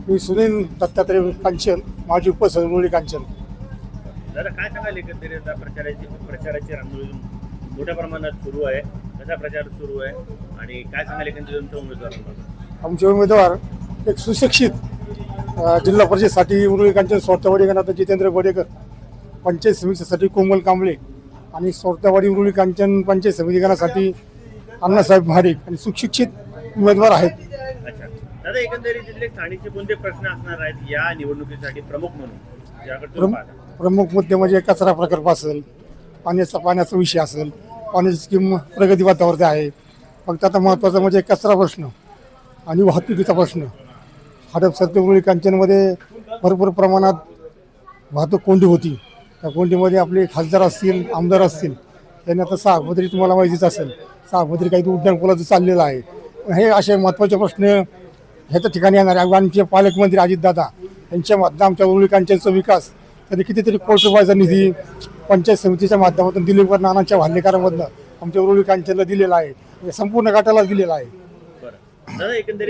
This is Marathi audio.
मी सुनील दत्तात्रय कांचन, माजी उपसरपंच कांचन. दादा काय सांगाल एकंदरीत प्रचाराची रांगोळी मोठ्या प्रमाणात सुरू आहे, कसा प्रचार सुरू आहे आणि काय सांगाल एकंदरीत तुमच्या उमेदवार? आमचे उमेदवार एक सुशिक्षित जिल्हा परिषदसाठी उरुळी कांचन सोरतावाडी गणात जितेंद्र गोडेकर, पंचायत समितीसाठी कोमल कांबळे आणि सोरतावाडी उरुळी कांचन पंचायत समिती गणासाठी अण्णासाहेब महाडिक आणि सुशिक्षित उमेदवार आहेत. अच्छा दादा, एकंदरीत तिथले स्थानिकचे कोणते प्रश्न असणार आहेत या निवडणुकीसाठी प्रमुख म्हणून याकडे तुम्ही पाहता? प्रमुख मुद्दे म्हणजे कचरा प्रकल्प असेल, पाण्याचा विषय असेल, पाण्याची स्कीम प्रगती वातावरती आहे. फक्त आता महत्त्वाचं म्हणजे कचरा प्रश्न आणि वाहतुकीचा प्रश्न. हडपसर ते उरुळी कांचनमध्ये भरपूर प्रमाणात वाहतूक कोंडी होती. त्या कोंडीमध्ये आपले खासदार असतील, आमदार असतील, त्यांनी आता सहापदरी तुम्हाला माहितीच असेल, सहापदरी काही उड्डाण पुलाचं चाललेलं आहे. हे असे महत्त्वाचे प्रश्न ह्याच्या ठिकाणी येणार आहे. आमचे पालकमंत्री अजितदादा यांच्या माध्यमातून आमच्या उरुळी कांचनचा विकास त्यांनी कितीतरी कोटी रुपयाचा निधी पंचायत समितीच्या माध्यमातून दिलीप नानांच्या भाल्यकारामधनं आमच्या उरुळी कांचनला दिलेला आहे, संपूर्ण गटाला दिलेला आहे. बरं दादा, एकंदरीत